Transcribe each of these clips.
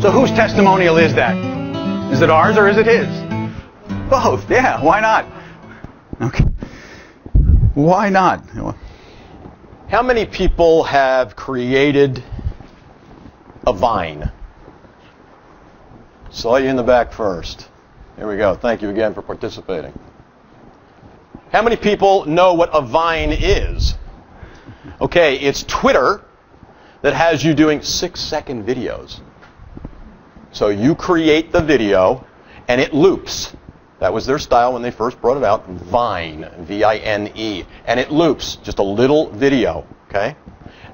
So whose testimonial is that? Is it ours or is it his? Both. Yeah, why not? Okay. Why not? How many people have created a Vine? Saw you in the back first. Here we go. Thank you again for participating. How many people know what a Vine is? Okay, it's Twitter that has you doing 6-second videos. So you create the video and it loops. That was their style when they first brought it out. Vine, V-I-N-E. And it loops, just a little video, okay?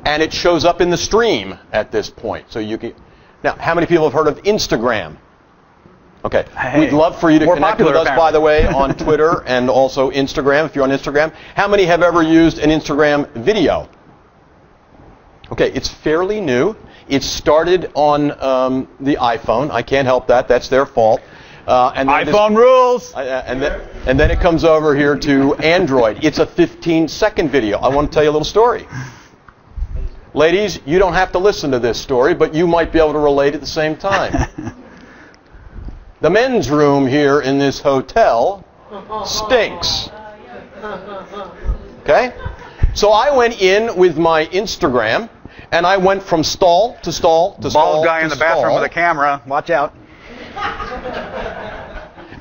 And it shows up in the stream at this point. So you can. Now, how many people have heard of Instagram? Okay. Hey, we'd love for you to connect with us, by the way, on Twitter and also Instagram, if you're on Instagram. How many have ever used an Instagram video? Okay, it's fairly new. It started on the iPhone. I can't help that. That's their fault. And iPhone rules! And then it comes over here to Android. It's a 15-second video. I want to tell you a little story. Ladies, you don't have to listen to this story, but you might be able to relate at the same time. The men's room here in this hotel stinks. Okay? So I went in with my Instagram, and I went from stall to stall to stall. Bald guy in the bathroom with a camera. Watch out.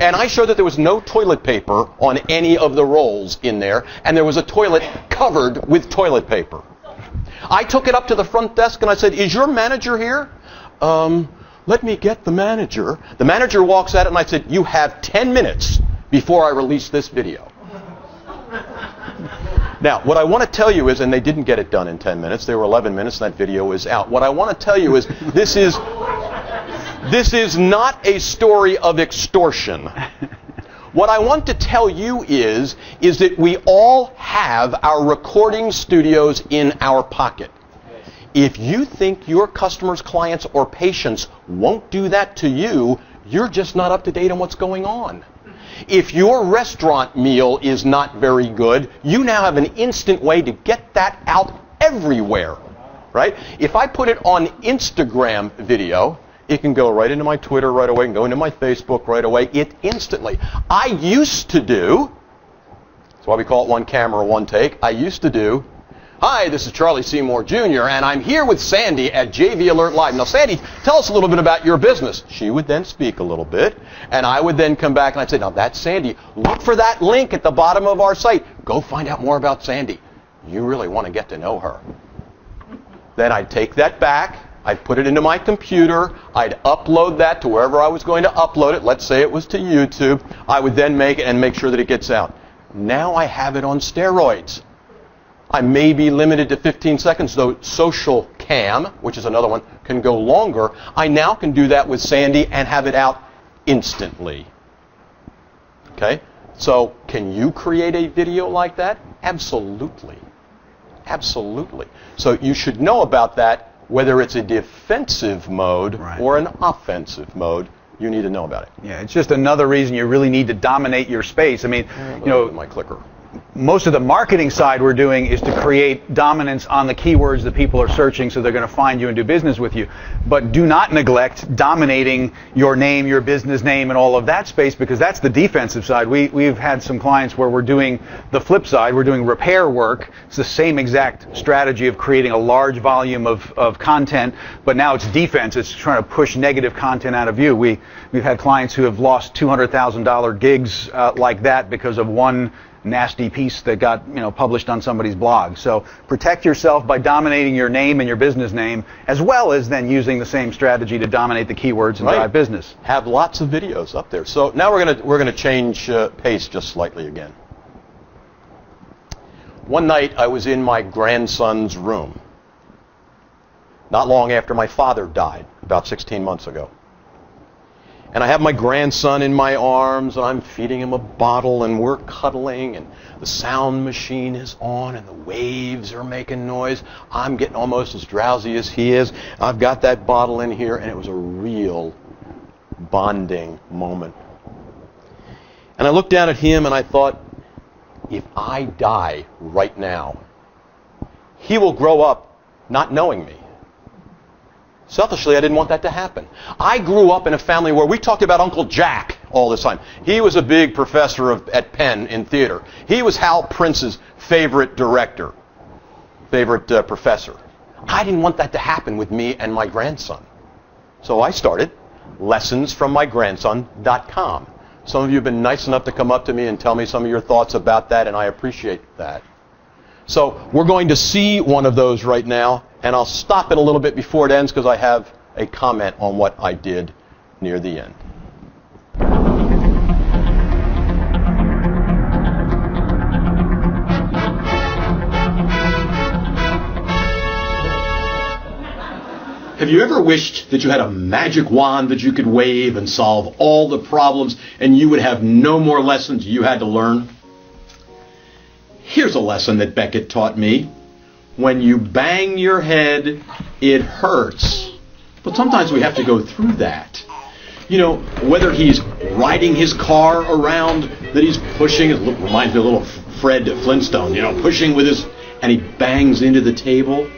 And I showed that there was no toilet paper on any of the rolls in there, and there was a toilet covered with toilet paper. I took it up to the front desk and I said, "Is your manager here?" Let me get the manager. The manager walks at it and I said, "You have 10 minutes before I release this video." Now, what I want to tell you is, and they didn't get it done in 10 minutes, they were 11 minutes and that video is out. What I want to tell you is, this is not a story of extortion. What I want to tell you is that we all have our recording studios in our pocket. If you think your customers, clients, or patients won't do that to you, you're just not up to date on what's going on. If your restaurant meal is not very good, you now have an instant way to get that out everywhere, right? If I put it on Instagram video, it can go right into my Twitter right away, it can go into my Facebook right away, instantly. I used to do, that's why we call it one camera, one take, I used to do, "Hi, this is Charlie Seymour Jr., and I'm here with Sandy at jvAlert Live." Now, Sandy, tell us a little bit about your business. She would then speak a little bit, and I would then come back and I'd say, "Now, that's Sandy. Look for that link at the bottom of our site. Go find out more about Sandy. You really want to get to know her." Then I'd take that back. I'd put it into my computer. I'd upload that to wherever I was going to upload it. Let's say it was to YouTube. I would then make it and make sure that it gets out. Now I have it on steroids. I may be limited to 15 seconds, though Social Cam, which is another one, can go longer. I now can do that with Sandy and have it out instantly. Okay? So can you create a video like that? Absolutely. Absolutely. So you should know about that, whether it's a defensive mode or an offensive mode. You need to know about it. Yeah, it's just another reason you really need to dominate your space. I mean, you know, my clicker. Most of the marketing side we're doing is to create dominance on the keywords that people are searching, so they're going to find you and do business with you. But do not neglect dominating your name, your business name, and all of that space, because that's the defensive side. We've had some clients where we're doing the flip side. We're doing repair work. It's the same exact strategy of creating a large volume of content, but now it's defense. It's trying to push negative content out of you. We've had clients who have lost $200,000 gigs like that because of one nasty piece that got published on somebody's blog. So protect yourself by dominating your name and your business name, as well as then using the same strategy to dominate the keywords and drive business. Have lots of videos up there. So now we're gonna change pace just slightly again. One night I was in my grandson's room, not long after my father died, about 16 months ago. And I have my grandson in my arms, and I'm feeding him a bottle, and we're cuddling, and the sound machine is on, and the waves are making noise. I'm getting almost as drowsy as he is. I've got that bottle in here, and it was a real bonding moment. And I looked down at him, and I thought, if I die right now, he will grow up not knowing me. Selfishly, I didn't want that to happen. I grew up in a family where we talked about Uncle Jack all the time. He was a big professor at Penn in theater. He was Hal Prince's favorite director, favorite professor. I didn't want that to happen with me and my grandson. So I started lessonsfrommygrandson.com. Some of you have been nice enough to come up to me and tell me some of your thoughts about that, and I appreciate that. So we're going to see one of those right now, and I'll stop it a little bit before it ends because I have a comment on what I did near the end. Have you ever wished that you had a magic wand that you could wave and solve all the problems and you would have no more lessons you had to learn? Here's a lesson that Beckett taught me. When you bang your head, it hurts. But sometimes we have to go through that. You know, whether he's riding his car around, that he's pushing, it reminds me of little Fred Flintstone, you know, pushing with his, and he bangs into the table.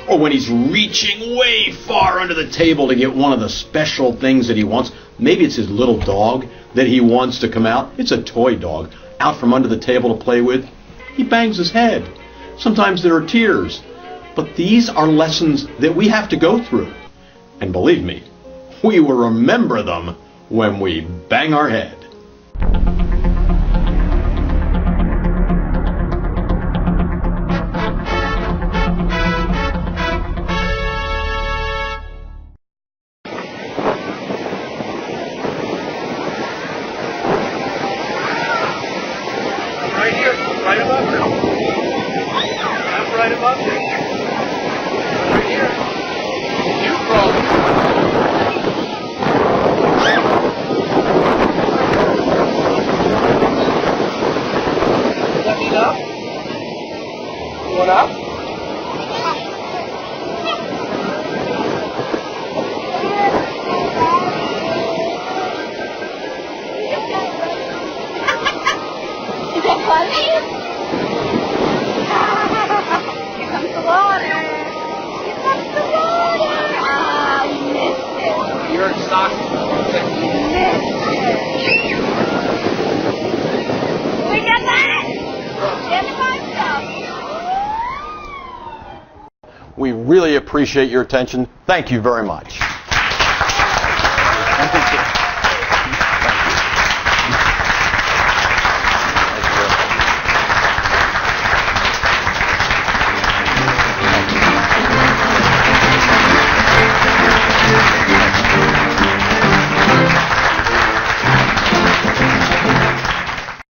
Or when he's reaching way far under the table to get one of the special things that he wants. Maybe it's his little dog that he wants to come out. It's a toy dog out from under the table to play with. He bangs his head. Sometimes there are tears. But these are lessons that we have to go through. And believe me, we will remember them when we bang our head. We really appreciate your attention. Thank you very much.